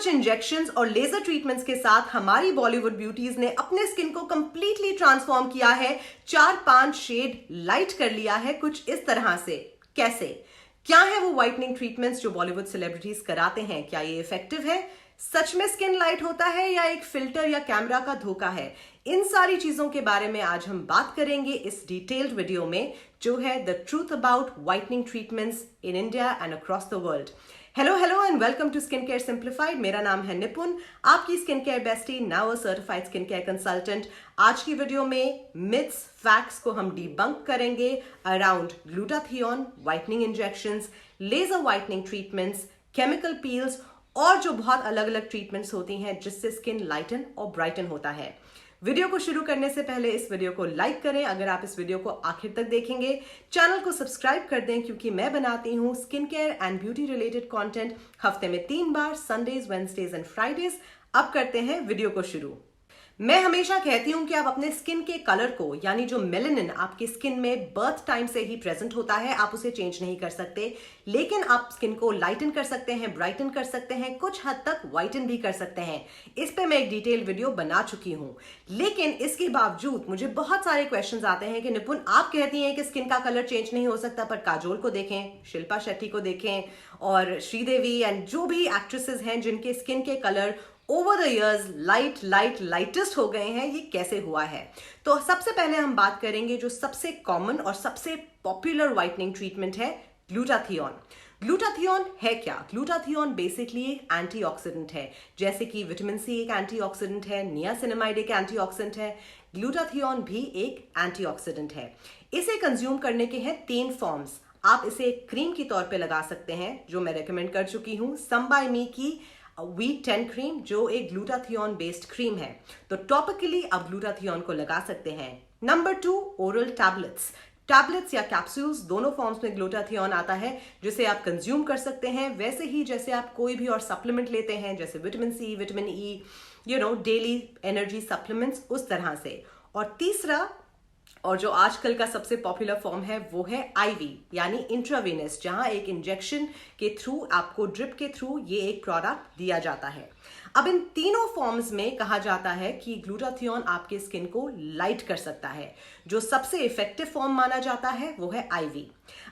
कुछ इंजेक्शंस और laser treatments के साथ हमारी बॉलीवुड ब्यूटीज ने अपने स्किन को कंप्लीटली ट्रांसफॉर्म किया है, 4-5 शेड लाइट कर लिया है कुछ इस तरह से। कैसे? क्या है वो व्हाइटनिंग ट्रीटमेंट्स जो बॉलीवुड सेलिब्रिटीज कराते हैं? क्या ये इफेक्टिव है? सच में स्किन लाइट होता है या एक फिल्टर या कैमरा का धोखा है? इन सारी चीजों के बारे में आज हम बात करेंगे इस डिटेल्ड वीडियो में, जो है the truth about whitening treatments in India and across the world. Hello and welcome to skin care simplified. मेरा नाम है निपुन, आपकी skin care bestie, now a certified skin care consultant. आज की वीडियो में मिथ्स फैक्ट्स को हम डिबंक करेंगे around glutathione, whitening injections, laser whitening treatments, chemical peels और जो बहुत अलग अलग ट्रीटमेंट्स होती हैं जिससे स्किन लाइटन और ब्राइटन होता है। वीडियो को शुरू करने से पहले इस वीडियो को लाइक करें अगर आप इस वीडियो को आखिर तक देखेंगे। चैनल को सब्सक्राइब कर दें क्योंकि मैं बनाती हूं skin care and beauty related content हफ्ते में 3 बार, संडेज, वेडनेसडेज एंड फ्राइडेज। अब करते हैं वीडियो को शुरू। मैं हमेशा कहती हूं कि आप अपने स्किन के कलर को, यानी जो मेलेनिन आपकी स्किन में बर्थ टाइम से ही प्रेजेंट होता है, आप उसे चेंज नहीं कर सकते, लेकिन आप स्किन को लाइटन कर सकते हैं, ब्राइटन कर सकते हैं, कुछ हद तक व्हाइटन भी कर सकते हैं। इस पे मैं एक डिटेल वीडियो बना चुकी हूं। लेकिन इसके बावजूद मुझे बहुत सारे क्वेश्चंस आते हैं कि निपुन, आप कहती हैं कि स्किन का कलर चेंज नहीं हो सकता, पर काजोल को देखें, शिल्पा शेट्टी को देखें और श्रीदेवी एंड जो भी एक्ट्रेसेस हैं जिनके स्किन के colour over the years lightest हो गए हैं, ये कैसे हुआ है? तो सबसे पहले हम बात करेंगे जो सबसे कॉमन और सबसे पॉपुलर व्हाइटनिंग ट्रीटमेंट है, ग्लूटाथियोन। ग्लूटाथियोन है क्या? ग्लूटाथियोन बेसिकली एक एंटीऑक्सीडेंट है, जैसे कि विटामिन सी एक एंटीऑक्सीडेंट है, नियासिनामाइड एक एंटीऑक्सीडेंट है, ग्लूटाथियोन भी एक एंटीऑक्सीडेंट है। इसे कंज्यूम करने के हैं 3 फॉर्म्स। आप इसे एक क्रीम की तौर पे लगा सकते हैं, जो मैं रेकमेंड कर चुकी हूं, सम बाय मी की V10 क्रीम, जो एक ग्लूटाथियोन बेस्ड क्रीम है। तो टॉपिकली आप ग्लूटाथियोन को लगा सकते हैं। नंबर 2, ओरल टैबलेट्स या कैप्सूल्स, दोनों फॉर्म्स में ग्लूटाथियोन आता है, जिसे आप कंज्यूम कर सकते हैं वैसे ही जैसे आप कोई भी और सप्लीमेंट लेते हैं, जैसे vitamin C, vitamin E, daily energy supplements, उस तरह से। और तीसरा, और जो आजकल का सबसे पॉपुलर फॉर्म है, वो है आईवी यानी इंट्रावेनस, जहां एक इंजेक्शन के थ्रू, आपको ड्रिप के थ्रू ये एक प्रोडक्ट दिया जाता है। अब इन तीनों फॉर्म्स में कहा जाता है कि ग्लूटाथियोन आपके स्किन को लाइट कर सकता है। जो सबसे इफेक्टिव फॉर्म माना जाता है वो है आईवी।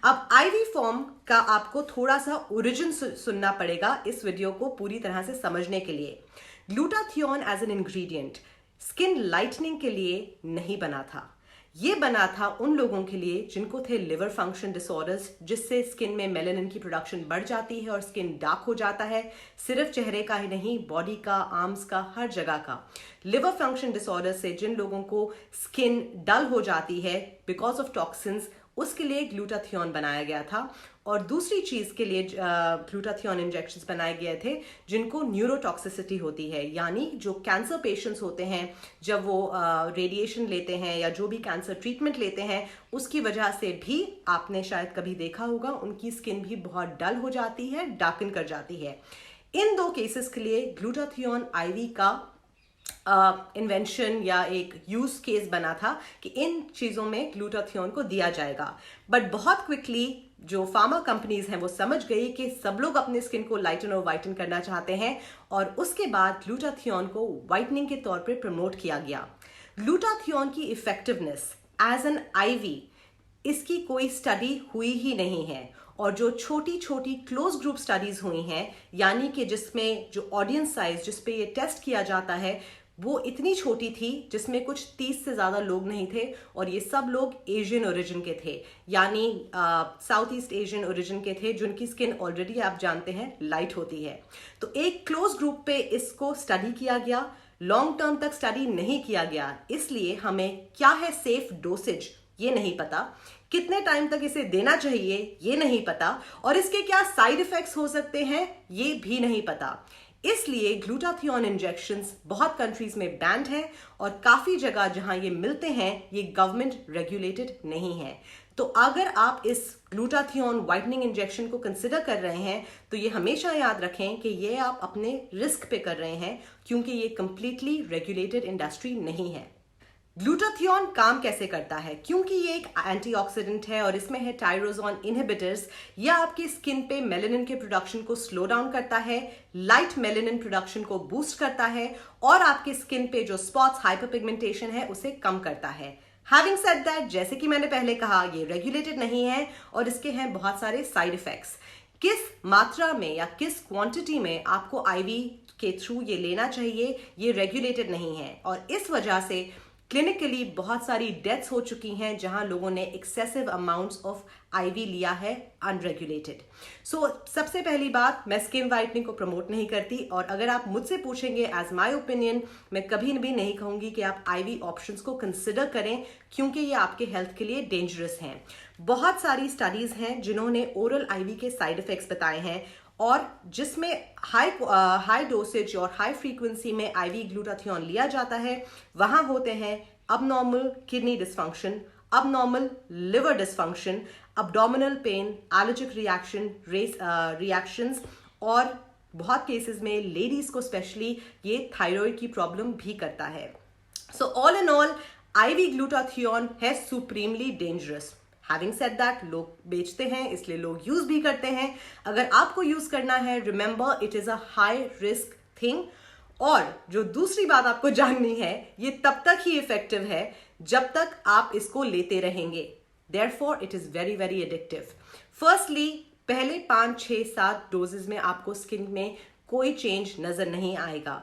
अब आईवी फॉर्म का आपको थोड़ा सा ओरिजिन सुनना पड़ेगा इस वीडियो को पूरी तरह से समझने के लिए। Glutathione as an ingredient skin lightening के लिए नहीं बना था। ये बना था उन लोगों के लिए जिनको थे लिवर फंक्शन डिसऑर्डर्स, जिससे स्किन में मेलानिन की प्रोडक्शन बढ़ जाती है और स्किन डार्क हो जाता है। सिर्फ चेहरे का ही नहीं, बॉडी का, आर्म्स का, हर जगह का। लिवर फंक्शन डिसऑर्डर से जिन लोगों को स्किन डल हो जाती है बिकॉज ऑफ टॉक्सिन्स, उसके लिए ग्लूटाथियोन बनाया गया था। और दूसरी चीज के लिए ग्लूटाथियोन इंजेक्शंस बनाए गए थे जिनको न्यूरोटॉक्सिसिटी होती है, यानी जो कैंसर पेशेंट्स होते हैं, जब वो रेडिएशन लेते हैं या जो भी कैंसर ट्रीटमेंट लेते हैं, उसकी वजह से भी आपने शायद कभी देखा होगा उनकी स्किन भी बहुत डल हो जाती है, डार्कन कर जाती है। इन 2 केसेस के लिए ग्लूटाथियोन आईवी का इन्वेंशन या एक यूज केस बना था कि इन चीजों में ग्लूटाथियोन को दिया जाएगा। बट बहुत क्विकली जो फार्मा कंपनीज हैं वो समझ गई कि सब लोग अपने स्किन को लाइटन और वाइटन करना चाहते हैं, और उसके बाद ग्लूटाथियोन को व्हाइटनिंग के तौर पर प्रमोट किया गया। ग्लूटाथियोन की इफेक्टिवनेस एज एन आईवी, इसकी कोई स्टडी हुई ही नहीं है। और जो छोटी छोटी क्लोज ग्रुप स्टडीज हुई हैं, यानी कि जिसमें जो ऑडियंस साइज जिस पे ये टेस्ट किया जाता है वो इतनी छोटी थी, जिसमें कुछ 30 से ज्यादा लोग नहीं थे, और ये सब लोग एशियन ओरिजिन के थे, यानी साउथ ईस्ट एशियन ओरिजिन के थे, जिनकी स्किन ऑलरेडी आप जानते हैं लाइट होती है। तो एक क्लोज ग्रुप पे इसको स्टडी किया गया, लॉन्ग टर्म तक स्टडी नहीं किया गया, इसलिए हमें क्या है सेफ डोसेज ये नहीं पता, कितने टाइम तक इसे देना चाहिए ये नहीं पता, और इसके क्या साइड इफेक्ट्स हो सकते हैं ये भी नहीं पता। इसलिए ग्लूटाथियोन इंजेक्शंस बहुत कंट्रीज में बैंड है, और काफी जगह जहां ये मिलते हैं ये गवर्नमेंट रेगुलेटेड नहीं है। तो अगर आप इस ग्लूटाथियोन व्हाइटनिंग इंजेक्शन को कंसिडर कर रहे हैं तो ये हमेशा याद रखें कि ये आप अपने रिस्क पे कर रहे हैं, क्योंकि ये कंप्लीटली रेगुलेटेड इंडस्ट्री नहीं है। ग्लूटाथियोन काम कैसे करता है? क्योंकि ये एक एंटीऑक्सीडेंट है और इसमें है टायरोजोन इनहिबिटर्स। यह आपकी स्किन पे मेलानिन के प्रोडक्शन को स्लो डाउन करता है, लाइट मेलानिन प्रोडक्शन को बूस्ट करता है और आपकी स्किन पे जो स्पॉट्स, हाइपरपिगमेंटेशन है उसे कम करता है। हैविंग सेड दैट, जैसे कि मैंने पहले कहा, ये रेगुलेटेड नहीं है और इसके हैं बहुत सारे साइड इफेक्ट्स। किस मात्रा में या किस क्वांटिटी में आपको आईवी के थ्रू ये लेना चाहिए, ये रेगुलेटेड नहीं है और इस वजह से क्लिनिकली बहुत सारी डेथ्स हो चुकी हैं जहां लोगों ने एक्सेसिव अमाउंट्स ऑफ आईवी लिया है अनरेगुलेटेड। सो सबसे पहली बात, मैं स्किन वाइटनिंग को प्रमोट नहीं करती और अगर आप मुझसे पूछेंगे एज माय ओपिनियन, मैं कभी भी नहीं कहूंगी कि आप आईवी ऑप्शंस को कंसिडर करें क्योंकि ये आपके हेल्थ के लिए डेंजरस हैं। बहुत सारी स्टडीज हैं जिन्होंने ओरल आईवी के साइड इफेक्ट्स बताए हैं और जिसमें हाई डोसेज और हाई फ्रीक्वेंसी में आईवी ग्लूटाथियोन लिया जाता है वहां होते हैं abnormal kidney dysfunction, abnormal liver dysfunction, abdominal pain, allergic reactions और बहुत केसेस में लेडीज को स्पेशली ये थायराइड की प्रॉब्लम भी करता है। So all in all IV glutathione है supremely dangerous. Having said that, लोग बेचते हैं इसलिए लोग यूज भी करते हैं। अगर आपको यूज करना है, remember it is a high risk thing. और जो दूसरी बात आपको जाननी है, ये तब तक ही इफेक्टिव है जब तक आप इसको लेते रहेंगे। Therefore it is very very addictive. Firstly, पहले 5, 6, 7 डोजेस में आपको स्किन में कोई चेंज नजर नहीं आएगा।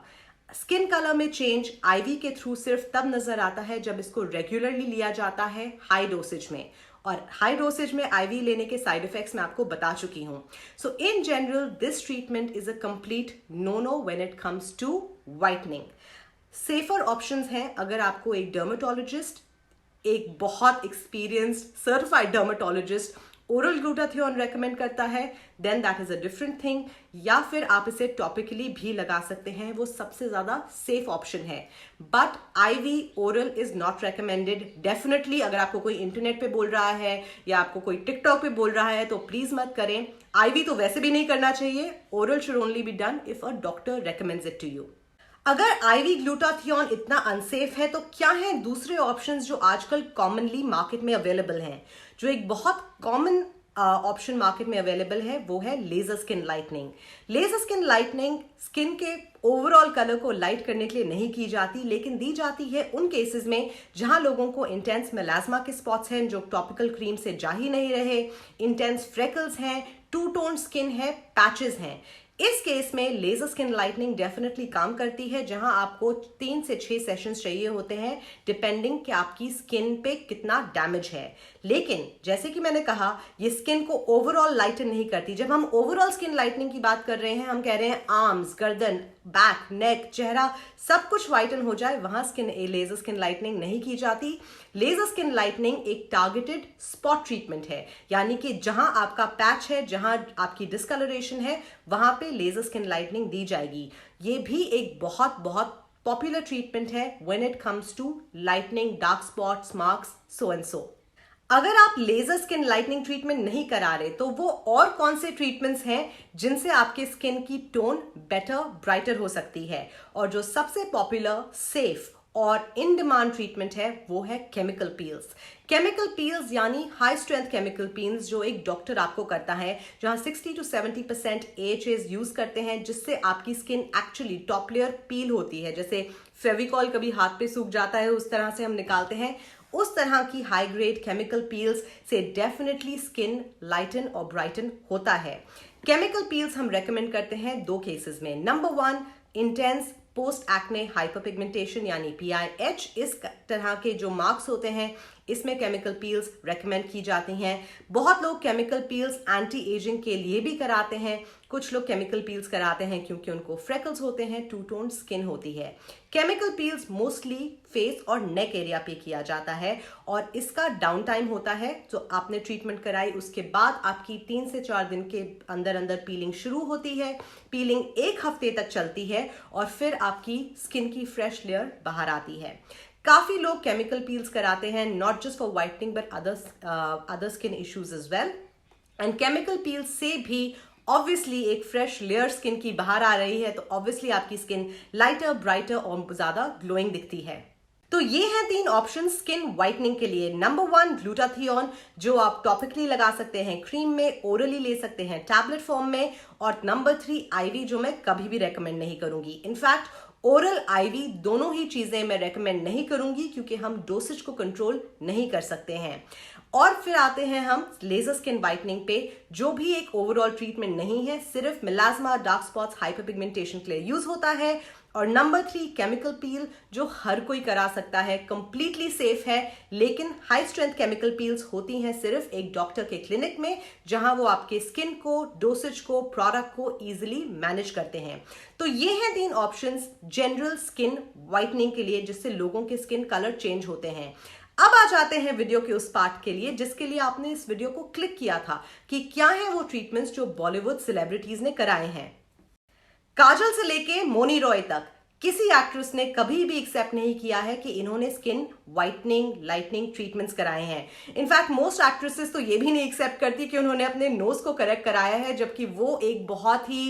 स्किन कलर में चेंज आईवी के थ्रू सिर्फ तब नजर आता है जब इसको रेगुलरली लिया जाता है हाई डोसेज में, और हाई डोसेज में आईवी लेने के साइड इफेक्ट्स मैं आपको बता चुकी हूं। So in general this treatment is a complete no when it comes to whitening. Safer options हैं अगर आपको एक डर्मेटोलॉजिस्ट, एक बहुत experienced certified dermatologist oral glutathione recommend करता है, then that is a different thing. या फिर आप इसे टॉपिकली भी लगा सकते हैं, वो सबसे ज्यादा सेफ ऑप्शन है। But IV oral is not recommended definitely. अगर आपको कोई इंटरनेट पे बोल रहा है या आपको कोई टिकटॉक पे बोल रहा है तो प्लीज मत करें। आईवी तो वैसे भी नहीं करना चाहिए। Oral should only be done if a doctor recommends it to you. अगर आईवी ग्लूटाथियोन इतना अनसेफ है तो क्या हैं दूसरे ऑप्शंस जो आजकल कॉमनली मार्केट में अवेलेबल हैं? जो एक बहुत कॉमन ऑप्शन मार्केट में अवेलेबल है वो है laser skin lightening. Laser skin lightening skin के ओवरऑल कलर को लाइट करने के लिए नहीं की जाती, लेकिन दी जाती है उन केसेस में जहां लोगों को इंटेंस मेलास्मा के स्पॉट्स हैं जो टॉपिकल क्रीम से जा ही नहीं रहे, इंटेंस फ्रेकल्स हैं, टू टोन स्किन है, पैचेस हैं। इस केस में लेजर स्किन लाइटनिंग डेफिनेटली काम करती है, जहां आपको 3 से 6 सेशंस चाहिए होते हैं डिपेंडिंग कि आपकी स्किन पे कितना डैमेज है। लेकिन जैसे कि मैंने कहा, ये स्किन को ओवरऑल लाइटन नहीं करती। जब हम ओवरऑल स्किन लाइटनिंग की बात कर रहे हैं, हम कह रहे हैं आर्म्स, गर्दन, बैक, नेक, चेहरा सब कुछ वाइटन हो जाए, वहां लेजर स्किन लाइटनिंग नहीं की जाती। लेजर स्किन लाइटनिंग एक टारगेटेड स्पॉट ट्रीटमेंट है, यानी कि जहां आपका पैच है, जहां आपकी डिस्कलरेशन है, वहां पे लेजर स्किन लाइटनिंग दी जाएगी। ये भी एक बहुत बहुत पॉपुलर ट्रीटमेंट है when it comes to lightening dark spots, marks, so and so. अगर आप लेजर स्किन लाइटनिंग ट्रीटमेंट नहीं करा रहे तो वो और कौन से ट्रीटमेंट्स हैं जिनसे आपके स्किन की टोन बेटर, ब्राइटर हो सकती है? और जो सबसे पॉपुलर, सेफ और इन डिमांड ट्रीटमेंट है वो है केमिकल पील्स। केमिकल पील्स यानी हाई स्ट्रेंथ केमिकल पील्स जो एक डॉक्टर आपको करता है, जहां 60 to 70% AHAs यूज करते हैं, जिससे आपकी स्किन एक्चुअली टॉप लेयर पील होती है। जैसे फेविकॉल कभी हाथ पे सूख जाता है उस तरह से हम निकालते हैं, उस तरह की हाई ग्रेड केमिकल पील्स से डेफिनेटली स्किन लाइटन और ब्राइटन होता है। केमिकल पील्स हम रेकमेंड करते हैं 2 केसेस में। Number 1, intense post acne hyperpigmentation यानी PIH। इस तरह के जो मार्क्स होते हैं इसमें केमिकल पील्स रेकमेंड की जाती हैं। बहुत लोग केमिकल पील्स एंटी एजिंग के लिए भी कराते हैं। कुछ लोग केमिकल पील्स कराते हैं क्योंकि उनको फ्रेकल्स होते हैं, टू टोन स्किन होती है। केमिकल पील्स मोस्टली फेस और नेक एरिया पे किया जाता है और इसका डाउन टाइम होता है। तो आपने ट्रीटमेंट कराई, उसके बाद आपकी 3 से 4 दिन के अंदर अंदर पीलिंग शुरू होती है। पीलिंग 1 हफ्ते तक चलती है और फिर आपकी स्किन की फ्रेश लेयर बाहर आती है। काफी लोग केमिकल पील्स कराते हैं, not just for whitening but other skin issues as well. And chemical peels से भी ऑब्वियसली एक फ्रेश लेयर स्किन की बाहर आ रही है, तो ऑब्वियसली आपकी स्किन लाइटर, ब्राइटर और ज्यादा ग्लोइंग दिखती है। तो ये हैं 3 ऑप्शन स्किन व्हाइटनिंग के लिए। नंबर 1 ग्लूटाथियोन, जो आप टॉपिकली लगा सकते हैं क्रीम में, ओरली ले सकते हैं टैबलेट फॉर्म में, और नंबर 3 आईवी, जो मैं कभी भी रेकमेंड नहीं करूंगी। इनफैक्ट ओरल आईवी दोनों ही चीजें मैं रेकमेंड नहीं करूंगी क्योंकि हम डोसेज को कंट्रोल नहीं कर सकते हैं। और फिर आते हैं हम लेजर स्किन व्हाइटनिंग पे, जो भी एक ओवरऑल ट्रीटमेंट नहीं है, सिर्फ मेलास्मा, डार्क स्पॉट्स, हाइपरपिगमेंटेशन के लिए यूज होता है। और नंबर 3 केमिकल पील, जो हर कोई करा सकता है, कंप्लीटली सेफ है, लेकिन हाई स्ट्रेंथ केमिकल पील्स होती हैं सिर्फ एक डॉक्टर के क्लिनिक में, जहां वो आपके स्किन को, डोसेज को, प्रोडक्ट को इजीली मैनेज करते हैं। तो ये हैं 3 ऑप्शंस जनरल स्किन व्हाइटनिंग के लिए, जिससे लोगों के स्किन कलर चेंज होते हैं। अब आ जाते हैं वीडियो के उस पार्ट के लिए जिसके लिए आपने इस वीडियो को क्लिक किया था, कि क्या है वो ट्रीटमेंट्स जो बॉलीवुड सेलिब्रिटीज ने कराए हैं। काजल से लेके मोनी रॉय तक किसी एक्ट्रेस ने कभी भी एक्सेप्ट नहीं किया है कि इन्होंने स्किन व्हाइटनिंग, लाइटनिंग ट्रीटमेंट्स कराए हैं। इनफैक्ट मोस्ट एक्ट्रेसेस तो ये भी नहीं एक्सेप्ट करती कि उन्होंने अपने नोज को करेक्ट कराया है, जबकि वो एक बहुत ही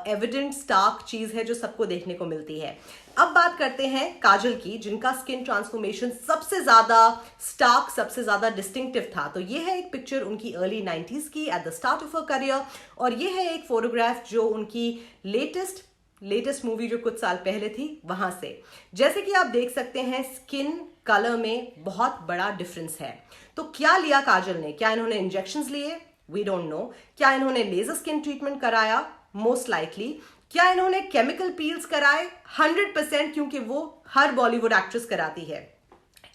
एविडेंट स्टार्क चीज है जो सबको देखने को मिलती है। अब बात करते हैं काजल की, जिनका स्किन ट्रांसफॉर्मेशन सबसे ज्यादा स्टार्क, सबसे ज्यादा डिस्टिंक्टिव था। तो ये है एक पिक्चर उनकी अर्ली 90s की, at the start of her career, और ये है एक फोटोग्राफ जो उनकी लेटेस्ट मूवी जो कुछ साल पहले थी वहां से। जैसे कि आप देख सकते हैं स्किन कलर में बहुत बड़ा डिफरेंस है। तो क्या लिया काजल ने? क्या इन्होंने इंजेक्शंस लिए? We don't know. क्या इन्होंने लेजर स्किन ट्रीटमेंट कराया? Most likely. क्या इन्होंने केमिकल पील्स कराए? 100%, क्योंकि वो हर बॉलीवुड एक्ट्रेस कराती है।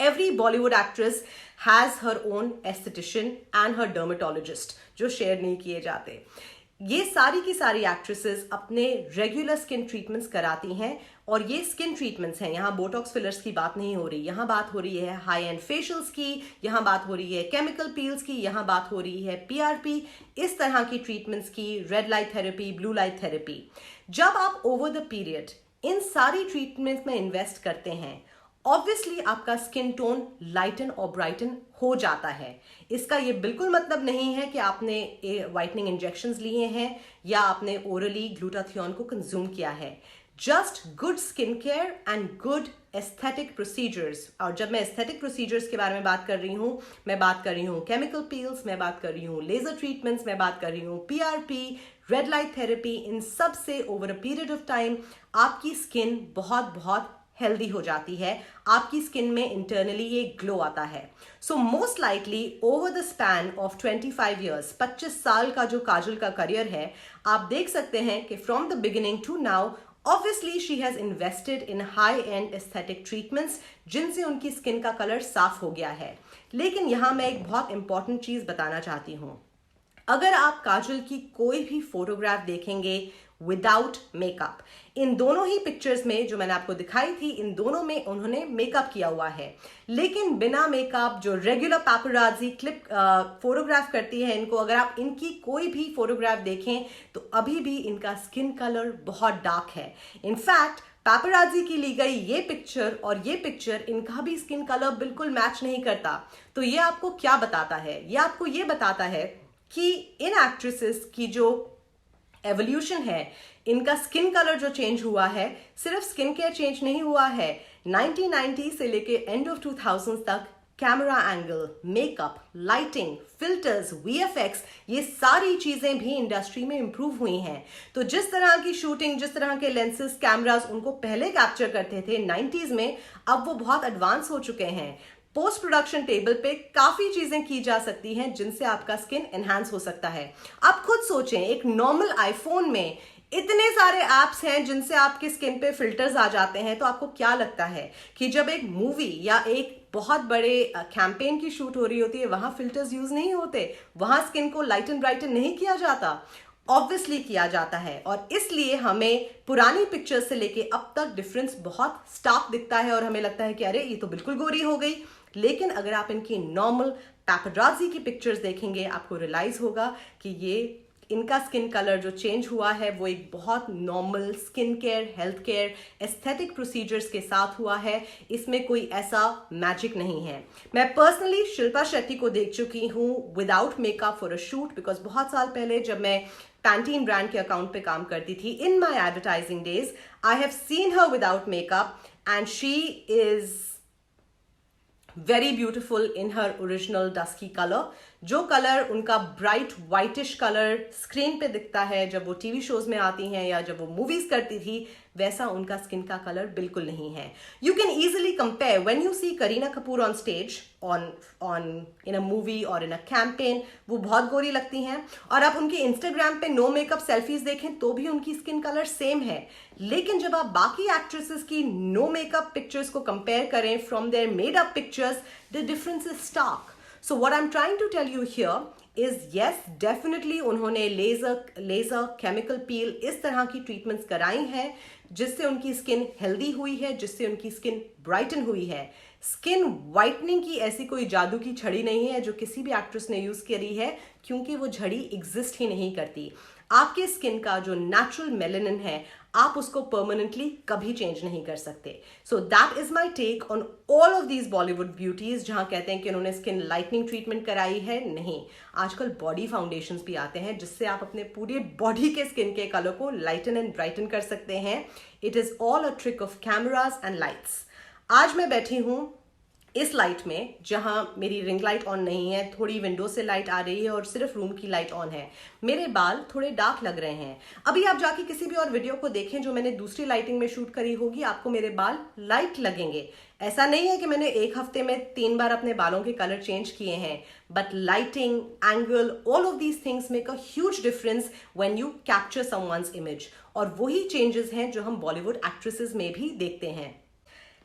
Every Bollywood actress has her own esthetician and her dermatologist, जो शेयर नहीं किए जाते। ये सारी की सारी एक्ट्रेसेस अपने रेगुलर स्किन ट्रीटमेंट्स कराती हैं, और ये स्किन ट्रीटमेंट्स हैं। यहाँ बोटॉक्स फिलर्स की बात नहीं हो रही, यहाँ बात हो रही है हाई एंड फेशियल्स की, यहाँ बात हो रही है केमिकल पील्स की, यहाँ बात हो रही है पीआरपी, इस तरह की ट्रीटमेंट्स की, red light therapy, blue light therapy. जब आप ओवर द पीरियड इन सारी ट्रीटमेंट्स में इन्वेस्ट करते हैं, ऑब्वियसली आपका स्किन टोन लाइटन और ब्राइटन हो जाता है। इसका ये बिल्कुल मतलब नहीं है कि आपने व्हाइटनिंग इंजेक्शंस लिए हैं या आपने ओरली ग्लूटाथियोन को कंज्यूम किया है। Just good skin care and good aesthetic procedures. और जब मैं एस्थेटिक प्रोसीजर्स के बारे में बात कर रही हूँ, मैं बात कर रही हूँ केमिकल पील्स, मैं बात कर रही हूँ लेजर ट्रीटमेंट्स, मैं बात कर रही हूँ पीआरपी, रेड लाइट थेरेपी। इन सब से over a period of time आपकी स्किन बहुत बहुत हेल्दी हो जाती है, आपकी स्किन में इंटरनली ये ग्लो आता है। So most likely over the span of 25 years, 25 साल का जो काजल का करियर है, आप देख सकते हैं कि from the beginning to now obviously she has invested in high end aesthetic treatments, जिनसे उनकी स्किन का कलर साफ हो गया है। लेकिन यहां मैं एक बहुत इंपॉर्टेंट चीज बताना चाहती हूं। अगर आप काजल की कोई भी फोटोग्राफ देखेंगे विदाउट मेकअप, इन दोनों ही पिक्चर्स में जो मैंने आपको दिखाई थी, इन दोनों में उन्होंने मेकअप किया हुआ है। लेकिन बिना मेकअप जो रेगुलर पैपराजी क्लिप फोटोग्राफ करती है इनको, अगर आप इनकी कोई भी फोटोग्राफ देखें तो अभी भी इनका स्किन कलर बहुत डार्क है। इनफैक्ट पैपराजी की ली गई ये पिक्चर और ये पिक्चर, इनका भी स्किन कलर बिल्कुल मैच नहीं करता। तो ये आपको क्या बताता है? ये आपको ये बताता है कि इन एक्ट्रेसेस की जो एवोल्यूशन है, इनका स्किन कलर जो चेंज हुआ है, सिर्फ स्किन केयर चेंज नहीं हुआ है। 1990 से लेके एंड ऑफ 2000 तक camera angle, makeup, lighting, filters, VFX, ये सारी चीजें भी इंडस्ट्री में इंप्रूव हुई हैं। तो जिस तरह की शूटिंग, जिस तरह के लेंसेज, कैमरास उनको पहले कैप्चर करते थे 90s में, अब वो बहुत एडवांस हो चुके हैं। पोस्ट प्रोडक्शन टेबल पे काफी चीजें की जा सकती हैं जिनसे आपका स्किन एनहांस हो सकता है। आप खुद सोचें, एक नॉर्मल आईफोन में इतने सारे एप्स हैं जिनसे आपके स्किन पे फिल्टर्स आ जाते हैं। तो आपको क्या लगता है कि जब एक मूवी या एक बहुत बड़े कैंपेन की शूट हो रही होती है, वहां फिल्टर्स यूज नहीं होते, वहां स्किन को लाइटन ब्राइटन नहीं किया जाता? ऑब्वियसली किया जाता है। और इसलिए हमें पुरानी पिक्चर्स से लेके अब तक डिफरेंस बहुत स्टार्क दिखता है और हमें लगता है कि अरे ये तो बिल्कुल गोरी हो गई। लेकिन अगर आप इनकी नॉर्मल पैपराजी की पिक्चर्स देखेंगे, आपको रियलाइज होगा कि ये इनका स्किन कलर जो चेंज हुआ है वो एक बहुत normal skin care, health care, aesthetic procedures के साथ हुआ है। इसमें कोई ऐसा मैजिक नहीं है। मैं पर्सनली शिल्पा शेट्टी को देख चुकी हूँ without makeup for a shoot, because बहुत साल पहले जब मैं पैंटीन ब्रांड के अकाउंट पे काम करती थी, in my advertising days, I have seen her without makeup and she is very beautiful in her original dusky colour. जो कलर उनका ब्राइट व्हाइटिश कलर स्क्रीन पे दिखता है जब वो टीवी शोज में आती हैं या जब वो मूवीज करती थी, वैसा उनका स्किन का कलर बिल्कुल नहीं है। You can easily compare when you see Kareena Kapoor on stage on in a movie और इन अ कैंपेन, वो बहुत गोरी लगती हैं, और आप उनकी इंस्टाग्राम पे नो मेकअप सेल्फीज देखें तो भी उनकी स्किन कलर सेम है। लेकिन जब आप बाकी एक्ट्रेसेस की नो मेकअप पिक्चर्स को कंपेयर करें from their made up pictures, the difference is stark. So what I am trying to tell you here is yes, definitely उन्होंने लेजर केमिकल पील इस तरह की ट्रीटमेंट्स कराई हैं जिससे उनकी स्किन हेल्दी हुई है, जिससे उनकी स्किन ब्राइटन हुई है। स्किन वाइटनिंग की ऐसी कोई जादू की छड़ी नहीं है जो किसी भी एक्ट्रेस ने यूज करी है, क्योंकि वो झड़ी एग्जिस्ट ही नहीं करती। आपके स्किन का जो नेचुरल मेलेनिन है, आप उसको परमानेंटली कभी चेंज नहीं कर सकते। So that is my take on all of these Bollywood beauties जहां कहते हैं कि उन्होंने स्किन लाइटनिंग ट्रीटमेंट कराई है। नहीं, आजकल बॉडी फाउंडेशंस भी आते हैं जिससे आप अपने पूरे बॉडी के स्किन के कलर को लाइटन एंड ब्राइटन कर सकते हैं। It is all a trick of cameras and lights. आज मैं बैठी हूं इस लाइट में जहां मेरी रिंग लाइट ऑन नहीं है, थोड़ी विंडो से लाइट आ रही है और सिर्फ रूम की लाइट ऑन है। मेरे बाल थोड़े डार्क लग रहे हैं। अभी आप जाके किसी भी और वीडियो को देखें जो मैंने दूसरी लाइटिंग में शूट करी होगी, आपको मेरे बाल लाइट लगेंगे। ऐसा नहीं है कि मैंने एक हफ्ते में 3 बार अपने बालों के कलर चेंज किए हैं, but lighting, angle, all of these things make a huge difference when you capture someone's image. और वही चेंजेस हैं जो हम बॉलीवुड एक्ट्रेसेस में भी देखते हैं।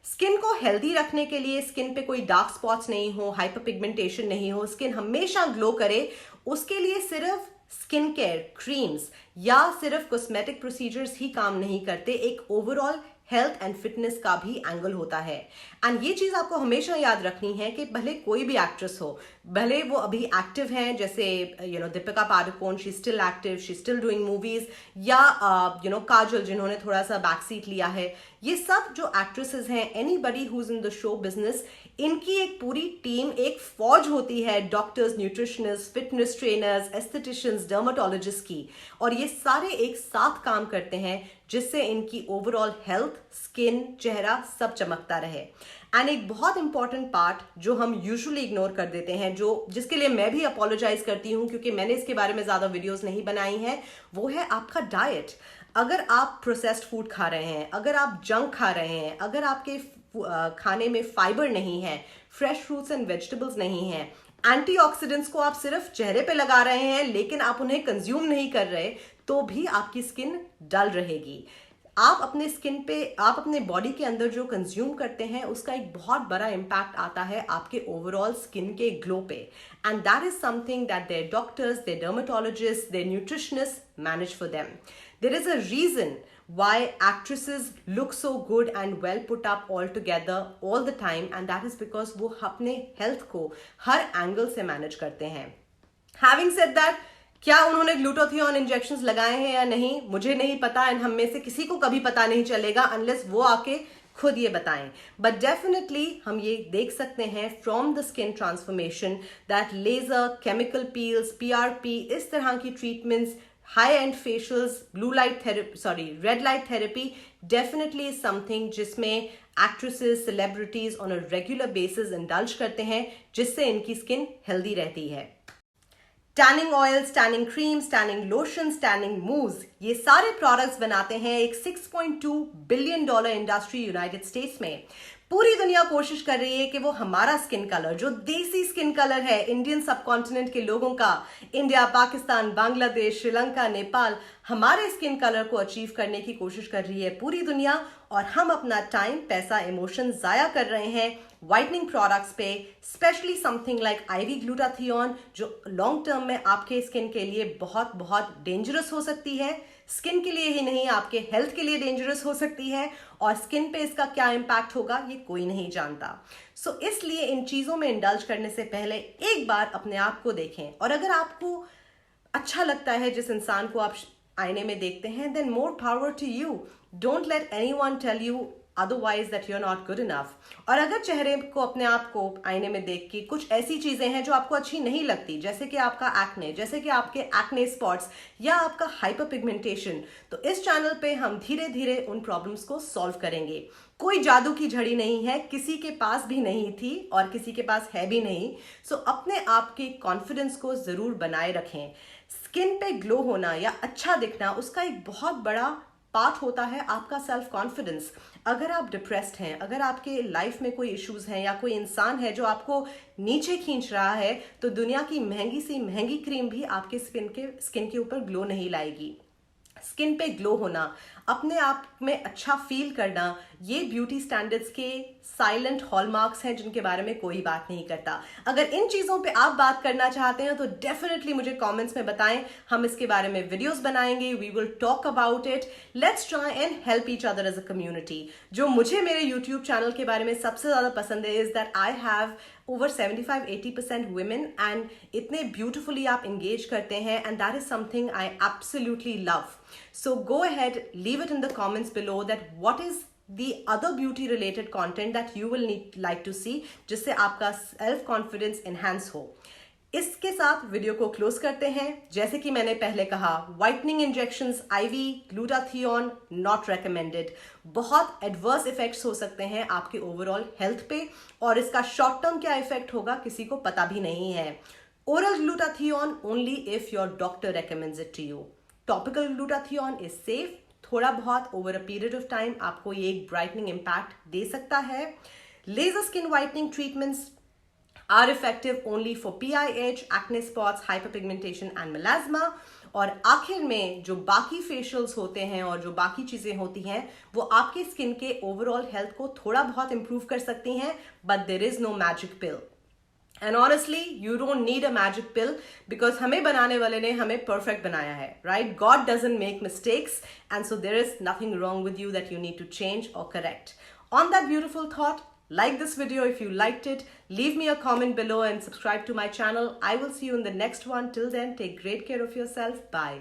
स्किन को हेल्दी रखने के लिए, स्किन पे कोई डार्क स्पॉट्स नहीं हो, हाइपर पिगमेंटेशन नहीं हो, स्किन हमेशा ग्लो करे, उसके लिए सिर्फ स्किन केयर क्रीम्स या सिर्फ कॉस्मेटिक प्रोसीजर्स ही काम नहीं करते। एक ओवरऑल हेल्थ एंड फिटनेस का भी एंगल होता है। एंड ये चीज आपको हमेशा याद रखनी है कि भले कोई भी एक्ट्रेस हो, भले वो अभी एक्टिव हैं, जैसे Deepika Padukone, she still active, she still doing movies, या काजल जिन्होंने थोड़ा सा बैक सीट लिया है, ये सब जो एक्ट्रेसेस हैं, anybody who is in the show business, इनकी एक पूरी टीम, एक फौज होती है doctors, nutritionist, fitness trainers, aestheticians, dermatologist की, और ये सारे एक साथ काम करते हैं जिससे इनकी ओवरऑल हेल्थ, स्किन, चेहरा सब चमकता रहे। एंड एक बहुत इंपॉर्टेंट पार्ट जो हम यूजुअली इग्नोर कर देते हैं, जिसके लिए मैं भी अपोलोजाइज करती हूँ क्योंकि मैंने इसके बारे में ज्यादा वीडियोस नहीं बनाई हैं, वो है आपका डाइट। अगर आप प्रोसेस्ड फूड खा रहे हैं, अगर आप जंक खा रहे हैं, अगर आपके खाने में फाइबर नहीं है, फ्रेश फ्रूट्स एंड वेजिटेबल्स नहीं है, एंटीऑक्सीडेंट्स को आप सिर्फ चेहरे पे लगा रहे हैं लेकिन आप उन्हें कंज्यूम नहीं कर रहे, तो भी आपकी स्किन डल रहेगी। आप अपने स्किन पे, आप अपने बॉडी के अंदर जो कंज्यूम करते हैं उसका एक बहुत बड़ा इम्पैक्ट आता है आपके ओवरऑल स्किन के ग्लो पे। And that is something that their doctors, their dermatologist, their nutritionist manage for them. There is a reason why actresses look so good and well put up all together all the time, and that is because वो अपने health को हर angle से manage करते हैं। Having said that, क्या उन्होंने glutathione injections लगाए हैं या नहीं, मुझे नहीं पता, एंड हम में से किसी को कभी पता नहीं चलेगा अनलेस वो आके खुद ये बताएं। बट डेफिनेटली हम ये देख सकते हैं from the skin transformation that laser, chemical peels, PRP, इस तरह की treatments, high-end facials, red light therapy definitely is something जिसमें actresses, celebrities on a regular basis indulge करते हैं, जिससे इनकी skin healthy रहती है। Tanning oils, tanning creams, tanning lotions, tanning moves, ये सारे प्रोडक्ट्स बनाते हैं एक $6.2 बिलियन इंडस्ट्री यूनाइटेड स्टेट्स में। पूरी दुनिया कोशिश कर रही है कि वो हमारा स्किन कलर, जो देसी स्किन कलर है इंडियन सबकॉन्टिनेंट के लोगों का, इंडिया, पाकिस्तान, बांग्लादेश, श्रीलंका, नेपाल, हमारे स्किन कलर को अचीव करने की कोशिश कर रही है पूरी दुनिया, और हम अपना टाइम, पैसा, इमोशन जाया कर रहे हैं वाइटनिंग प्रोडक्ट्स पे, specially something like IV glutathione, जो लॉन्ग टर्म में आपके स्किन के लिए बहुत बहुत डेंजरस हो सकती है। स्किन के लिए ही नहीं, आपके हेल्थ के लिए डेंजरस हो सकती है, और स्किन पे इसका क्या इम्पैक्ट होगा ये कोई नहीं जानता। सो इसलिए इन चीजों में इंडल्ज करने से पहले एक बार अपने आप को देखें, और अगर आपको अच्छा लगता है जिस इंसान को आप आईने में देखते हैं, then more power to you. Don't let anyone tell you otherwise that you're not good enough. और अगर चेहरे को अपने आप को आईने में देख के कुछ ऐसी चीजें हैं जो आपको अच्छी नहीं लगती, जैसे कि आपका एक्ने, जैसे कि आपके एक्ने स्पॉट्स या आपका हाइपर पिगमेंटेशन, तो इस चैनल पे हम धीरे धीरे उन प्रॉब्लम्स को सॉल्व करेंगे। कोई जादू की झड़ी नहीं है, किसी के पास भी नहीं थी और किसी के पास है भी नहीं। सो अपने आप के कॉन्फिडेंस को जरूर बनाए रखें। स्किन पे ग्लो होना या अच्छा दिखना, उसका एक बहुत बड़ा पार्ट होता है आपका सेल्फ कॉन्फिडेंस। अगर आप डिप्रेस्ड हैं, अगर आपके लाइफ में कोई इश्यूज हैं या कोई इंसान है जो आपको नीचे खींच रहा है, तो दुनिया की महंगी सी महंगी क्रीम भी आपके स्किन के ऊपर ग्लो नहीं लाएगी। स्किन पे ग्लो होना, अपने आप में अच्छा फील करना, ये ब्यूटी स्टैंडर्ड्स के साइलेंट हॉलमार्क्स हैं जिनके बारे में कोई बात नहीं करता। अगर इन चीजों पे आप बात करना चाहते हैं तो डेफिनेटली मुझे कमेंट्स में बताएं, हम इसके बारे में वीडियोस बनाएंगे, we will talk about it. Let's try and help each other as a community. जो मुझे मेरे यूट्यूब चैनल के बारे में सबसे ज्यादा पसंद है is that I have over 75-80% women and इतने beautifully आप engage करते हैं, and that is something I absolutely love. So go ahead, leave it in the comments below that what is the other beauty related content that you will like to see, जिससे आपका self confidence enhance हो। इसके साथ video को close करते हैं। जैसे कि मैंने पहले कहा, whitening injections, IV, glutathione not recommended. बहुत एडवर्स इफेक्ट्स हो सकते हैं आपके ओवरऑल हेल्थ पे, और इसका शॉर्ट टर्म क्या इफेक्ट होगा किसी को पता भी नहीं है। Oral glutathione only if your doctor recommends it to you. Topical glutathione is safe, थोड़ा बहुत over a period of time आपको ये एक ब्राइटनिंग इम्पैक्ट दे सकता है। Laser skin whitening treatments are effective only for PIH, acne spots, hyperpigmentation and melasma। और आखिर में जो बाकी फेशियल्स होते हैं और जो बाकी चीजें होती हैं वो आपके स्किन के ओवरऑल हेल्थ को थोड़ा बहुत इंप्रूव कर सकती हैं, but there is no magic pill. And honestly you don't need a magic pill, because हमें बनाने वाले ने हमें परफेक्ट बनाया है, right? God doesn't make mistakes, and so there is nothing wrong with you that you need to change और correct. On that beautiful thought, like this video if you liked it, leave me a comment below and subscribe to my channel. I will see you in the next one. Till then, take great care of yourself. Bye.